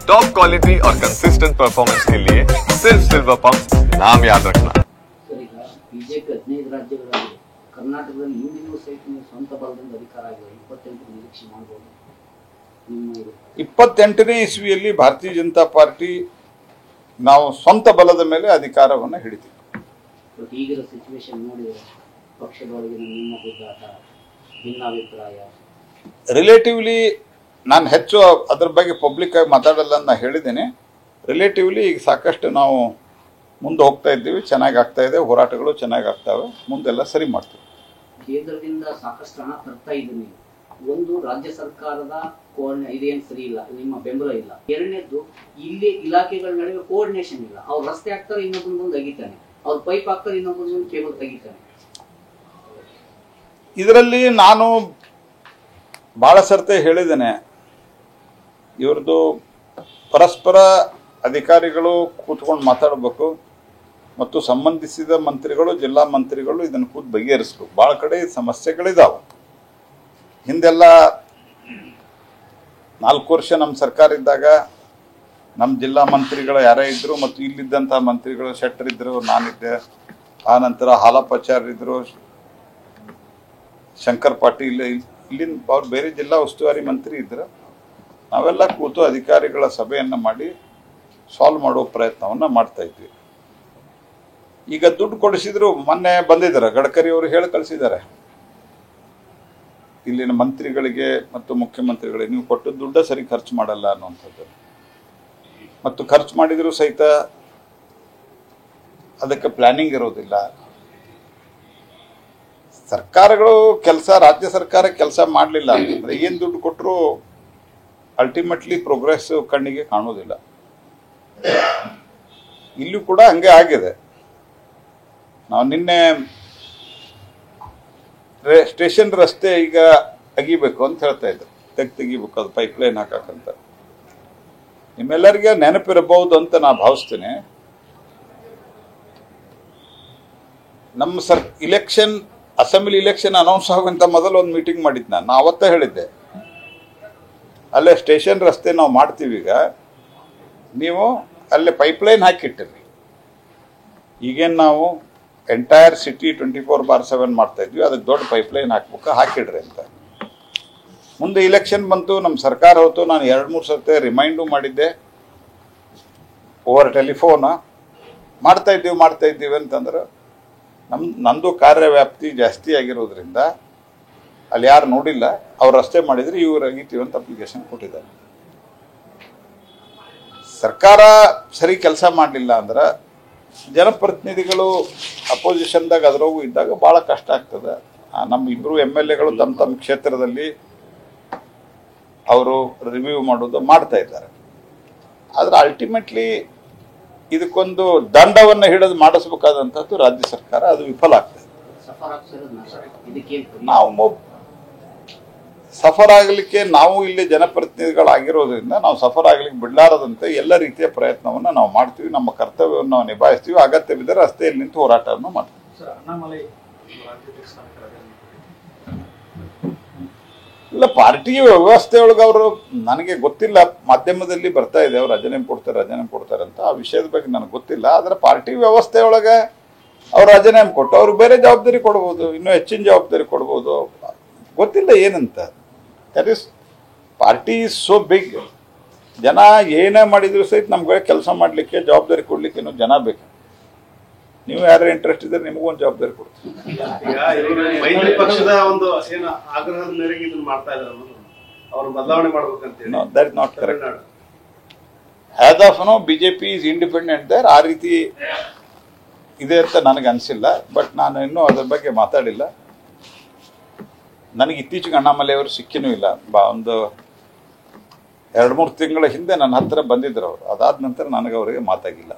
Top quality और consistent performance के लिए सिर्फ सिल्वर पंप नाम याद रखना। ಬಿಜೆಪಿ 15 ರಾಜ್ಯಗಳಲ್ಲಿ ಕರ್ನಾಟಕದಲ್ಲಿ ಇಂದಿಗೂ ಸಹಿತ ಸ್ವಂತ ಬಲದಿಂದ ಅಧಿಕಾರ ಆಗಿದೆ 28 ನಿರೀಕ್ಷೆ ಮಾಡಬಹುದು. 28ನೇ ಇಸ್ವಿಯಲ್ಲಿ ಭಾರತೀಯ ಜನತಾ ಪಾರ್ಟಿ ನಾವು ಸ್ವಂತ ಬಲದ ಮೇಲೆ ಅಧಿಕಾರವನ್ನು ಹಿಡಿತೀವಿ. ಈಗಿನ ಸಿಚುವೇಶನ್ ನೋಡಿದರೆ ಪಕ್ಷದೊಳಗಿನ ನಿಮ್ಮ ಗುದ್ದಾಟ, ಭಿನ್ನಾಭಿಪ್ರಾಯ, ರಿಲೇಟಿವ್ಲಿ ನಾನು ಹೆಚ್ಚು ಅದ್ರ ಬಗ್ಗೆ ಪಬ್ಲಿಕ್ ಆಗಿ ಮಾತಾಡಲ್ಲ ಅಂತ ನಾನು ಹೇಳಿದ್ದೇನೆ. ರಿಲೇಟಿವ್ಲಿ ಈಗ ಸಾಕಷ್ಟು ನಾವು ಮುಂದೆ ಹೋಗ್ತಾ ಇದ್ದೀವಿ, ಚೆನ್ನಾಗಿ ಆಗ್ತಾ ಇದೆ, ಹೋರಾಟಗಳು ಚೆನ್ನಾಗಿ ಆಗ್ತಾವೆ, ಮುಂದೆಲ್ಲ ಸರಿ ಮಾಡ್ತೀವಿ. ಕೇಂದ್ರದಿಂದ ಸಾಕಷ್ಟು ಹಣ ತರ್ತಾ ಇದ್ದೀನಿ, ಒಂದು ರಾಜ್ಯ ಸರ್ಕಾರದ ಇದೇನು ಸರಿ ಇಲ್ಲ, ನಿಮ್ಮ ಬೆಂಬಲ ಇಲ್ಲ. ಎರಡನೇದ್ದು, ಇಲ್ಲಿ ಇಲಾಖೆಗಳ ನಡುವೆ ಕೋಆರ್ಡಿನೇಷನ್ ಇಲ್ಲ. ಅವ್ರು ರಸ್ತೆ ಹಾಕ್ತಾರೆ, ಇನ್ನೊಬ್ಬನ ಮುಂದೆ ತೆಗಿತಾನೆ, ಅವ್ರು ಪೈಪ್ ಹಾಕ್ತಾರೆ, ಇನ್ನೊಬ್ಬನ ಮುಂದೆ ಕೇಬಲ್ ತೆಗಿತಾನೆ. ಇದರಲ್ಲಿ ನಾನು ಬಹಳ ಸರ್ತಿ ಹೇಳಿದ್ದೇನೆ, ಇವ್ರದ್ದು ಪರಸ್ಪರ ಅಧಿಕಾರಿಗಳು ಕೂತ್ಕೊಂಡು ಮಾತಾಡಬೇಕು ಮತ್ತು ಸಂಬಂಧಿಸಿದ ಮಂತ್ರಿಗಳು, ಜಿಲ್ಲಾ ಮಂತ್ರಿಗಳು ಇದನ್ನು ಕೂತ್ ಬಗೆಹರಿಸಬೇಕು. ಭಾಳ ಕಡೆ ಸಮಸ್ಯೆಗಳಿದಾವೆ. ಹಿಂದೆಲ್ಲ 4 ವರ್ಷ ನಮ್ಮ ಸರ್ಕಾರ ಇದ್ದಾಗ ನಮ್ಮ ಜಿಲ್ಲಾ ಮಂತ್ರಿಗಳು ಯಾರೇ ಇದ್ದರು ಮತ್ತು ಇಲ್ಲಿದ್ದಂಥ ಮಂತ್ರಿಗಳು ಶೆಟ್ಟರ್ ಇದ್ದರು, ನಾನಿದ್ದೆ, ಆ ನಂತರ ಹಾಲಪ್ಪಾಚಾರ್ಯ ಇದ್ದರು, ಶಂಕರ್ ಪಾಟೀಲ್, ಇಲ್ಲಿಂದ ಅವ್ರು ಬೇರೆ ಜಿಲ್ಲಾ ಉಸ್ತುವಾರಿ ಮಂತ್ರಿ ಇದ್ದರು. ನಾವೆಲ್ಲ ಕೂತು ಅಧಿಕಾರಿಗಳ ಸಭೆಯನ್ನು ಮಾಡಿ ಸಾಲ್ವ್ ಮಾಡೋ ಪ್ರಯತ್ನವನ್ನು ಮಾಡ್ತಾ ಇದ್ವಿ. ಈಗ ದುಡ್ಡು ಕೊಡಿಸಿದ್ರು, ಮೊನ್ನೆ ಬಂದಿದ್ದಾರೆ ಗಡ್ಕರಿ ಅವರು ಹೇಳಿ ಕಳಿಸಿದ್ದಾರೆ ಇಲ್ಲಿನ ಮಂತ್ರಿಗಳಿಗೆ ಮತ್ತು ಮುಖ್ಯಮಂತ್ರಿಗಳಿಗೆ, ನೀವು ಕೊಟ್ಟು ದುಡ್ಡ ಸರಿ ಖರ್ಚು ಮಾಡಲ್ಲ ಅನ್ನುವಂಥದ್ದು. ಮತ್ತು ಖರ್ಚು ಮಾಡಿದರೂ ಸಹಿತ ಅದಕ್ಕೆ ಪ್ಲಾನಿಂಗ್ ಇರೋದಿಲ್ಲ. ಸರ್ಕಾರಗಳು ಕೆಲಸ, ರಾಜ್ಯ ಸರ್ಕಾರ ಕೆಲಸ ಮಾಡಲಿಲ್ಲ ಅಂತಂದ್ರೆ ಏನು ದುಡ್ಡು ಕೊಟ್ಟರು ಅಲ್ಟಿಮೇಟ್ಲಿ ಪ್ರೋಗ್ರೆಸ್ ಕಣ್ಣಿಗೆ ಕಾಣೋದಿಲ್ಲ. ಇಲ್ಲೂ ಕೂಡ ಹಂಗೆ ಆಗಿದೆ. ನಾವು ನಿನ್ನೆ ಸ್ಟೇಷನ್ ರಸ್ತೆ ಈಗ ಅಗಿಬೇಕು ಅಂತ ಹೇಳ್ತಾ ಇದ್ರು, ತೆಗಿಬೇಕು, ಅದು ಪೈಪ್ಲೈನ್ ಹಾಕಕ್ಕಂತ. ನಿಮ್ಮೆಲ್ಲರಿಗೆ ನೆನಪಿರಬಹುದು ಅಂತ ನಾ ಭಾವಿಸ್ತೀನಿ. ನಮ್ಮ ಇಲೆಕ್ಷನ್, ಅಸೆಂಬ್ಲಿ ಇಲೆಕ್ಷನ್ ಅನೌನ್ಸ್ ಆಗುವಂತ ಮೊದಲು ಒಂದು ಮೀಟಿಂಗ್ ಮಾಡಿದ್ದು ನಾನು ಅವತ್ತೇ ಹೇಳಿದ್ದೆ, ಅಲ್ಲೇ ಸ್ಟೇಷನ್ ರಸ್ತೆ ನಾವು ಮಾಡ್ತೀವಿ, ಈಗ ನೀವು ಅಲ್ಲೇ ಪೈಪ್ಲೈನ್ ಹಾಕಿಟ್ಟಿರಿ. ಈಗೇನು ನಾವು ಎಂಟೈರ್ ಸಿಟಿ 24/7 ಮಾಡ್ತಾ ಇದ್ವಿ, ಅದಕ್ಕೆ ದೊಡ್ಡ ಪೈಪ್ಲೈನ್ ಹಾಕಿಡ್ರಿ ಅಂತ. ಮುಂದೆ ಇಲೆಕ್ಷನ್ ಬಂತು, ನಮ್ಮ ಸರ್ಕಾರ ಹೋಯ್ತು. ನಾನು 2-3 ಸರ್ತಿ ರಿಮೈಂಡು ಮಾಡಿದ್ದೆ ಓವರ್ ಟೆಲಿಫೋನ್, ಮಾಡ್ತಾ ಇದ್ದೀವಿ ಅಂತಂದ್ರೆ ನಂದು ಕಾರ್ಯವ್ಯಾಪ್ತಿ ಜಾಸ್ತಿ ಆಗಿರೋದ್ರಿಂದ ಅಲ್ಲಿ ಯಾರು ನೋಡಿಲ್ಲ, ಅವ್ರು ರಸ್ತೆ ಮಾಡಿದ್ರೆ ಇವ್ರು ಅಗಿತೀವಿ ಅಂತ ಅಪ್ಲಿಕೇಶನ್ ಕೊಟ್ಟಿದ್ದಾರೆ. ಸರ್ಕಾರ ಸರಿ ಕೆಲಸ ಮಾಡಲಿಲ್ಲ ಅಂದ್ರೆ ಜನಪ್ರತಿನಿಧಿಗಳು ಅಪೋಸಿಷನ್ದಾಗ ಅದರಾಗೂ ಇದ್ದಾಗ ಭಾಳ ಕಷ್ಟ ಆಗ್ತದೆ. ನಮ್ಮ ಇಬ್ಬರು MLAಗಳು ತಮ್ಮ ಕ್ಷೇತ್ರದಲ್ಲಿ ಅವರು ರಿವ್ಯೂ ಮಾಡೋದು ಮಾಡ್ತಾ ಇದ್ದಾರೆ. ಆದರೆ ಅಲ್ಟಿಮೇಟ್ಲಿ ಇದಕ್ಕೊಂದು ದಂಡವನ್ನು ಹಿಡಿದು ಮಾಡಿಸ್ಬೇಕಾದಂಥದ್ದು ರಾಜ್ಯ ಸರ್ಕಾರ, ಅದು ವಿಫಲ ಆಗ್ತದೆ. ನಾವು ಸಫರ್ ಆಗಲಿಕ್ಕೆ, ನಾವು ಇಲ್ಲಿ ಜನಪ್ರತಿನಿಧಿಗಳಾಗಿರೋದ್ರಿಂದ ನಾವು ಸಫರ್ ಆಗ್ಲಿಕ್ಕೆ ಬಿಡಲಾರದಂತೆ ಎಲ್ಲ ರೀತಿಯ ಪ್ರಯತ್ನವನ್ನು ನಾವು ಮಾಡ್ತೀವಿ. ನಮ್ಮ ಕರ್ತವ್ಯವನ್ನು ನಾವು ನಿಭಾಯಿಸ್ತೀವಿ. ಅಗತ್ಯ ಬಿದ್ದರೆ ರಸ್ತೆಯಲ್ಲಿ ನಿಂತು ಹೋರಾಟವನ್ನು ಮಾಡ್ತೀವಿ. ಇಲ್ಲ, ಪಾರ್ಟಿ ವ್ಯವಸ್ಥೆಯೊಳಗೆ ಅವರು, ನನಗೆ ಗೊತ್ತಿಲ್ಲ, ಮಾಧ್ಯಮದಲ್ಲಿ ಬರ್ತಾ ಇದೆ ಅವ್ರು ರಾಜೀನಾಮೆ ಕೊಡ್ತಾರೆ ಅಂತ. ಆ ವಿಷಯದ ಬಗ್ಗೆ ನನಗೆ ಗೊತ್ತಿಲ್ಲ. ಆದರೆ ಪಾರ್ಟಿ ವ್ಯವಸ್ಥೆಯೊಳಗೆ ಅವ್ರು ರಾಜೀನಾಮೆ ಕೊಟ್ಟು ಅವ್ರು ಬೇರೆ ಜವಾಬ್ದಾರಿ ಕೊಡ್ಬೋದು, ಇನ್ನೂ ಹೆಚ್ಚಿನ ಜವಾಬ್ದಾರಿ ಕೊಡ್ಬೋದು, ಗೊತ್ತಿಲ್ಲ ಏನಂತ. That is, party is so big. ಜನ ಏನೇ ಮಾಡಿದ್ರು ಸಹಿತ ನಮ್ಗೆ ಕೆಲಸ ಮಾಡಲಿಕ್ಕೆ, ಜವಾಬ್ದಾರಿ ಕೊಡ್ಲಿಕ್ಕೆ ಇನ್ನೂ ಜನ ಬೇಕು. ನೀವು ಯಾರು ಇಂಟ್ರೆಸ್ಟ್ ಇದ್ರೆ ನಿಮಗೂ ಒಂದು ಜವಾಬ್ದಾರಿ ಕೊಡ್ತೀವಿ. ಮೈತ್ರಿ ಪಕ್ಷದ ಒಂದು ಏನು ಆಗ್ರಹದ ಮೇರೆಗೆ ಇದನ್ನ ಮಾಡ್ತಾ ಇದ್ದಾರೆ, ಅವರು ಬದಲಾವಣೆ ಮಾಡ್ಬೇಕಂತ. No, that is not correct. As of now BJP is independent there. ಆ ರೀತಿ ಇದೆ ಅಂತ ನನಗೆ ಅನಿಸಿಲ್ಲ. ಬಟ್ ನಾನು ಇನ್ನೂ ಅದ್ರ ಬಗ್ಗೆ ಮಾತಾಡಿಲ್ಲ. ನನಗೆ ಇತ್ತೀಚೆಗೆ ಅಣ್ಣಾಮಲೈ ಅವರು ಸಿಕ್ಕಿನೂ ಇಲ್ಲ. ಒಂದು 2-3 ತಿಂಗಳ ಹಿಂದೆ ನನ್ನ ಹತ್ರ ಬಂದಿದ್ರು ಅವರು. ಅದಾದ ನಂತರ ನನಗೆ ಅವರಿಗೆ ಮಾತಾಗಿಲ್ಲ.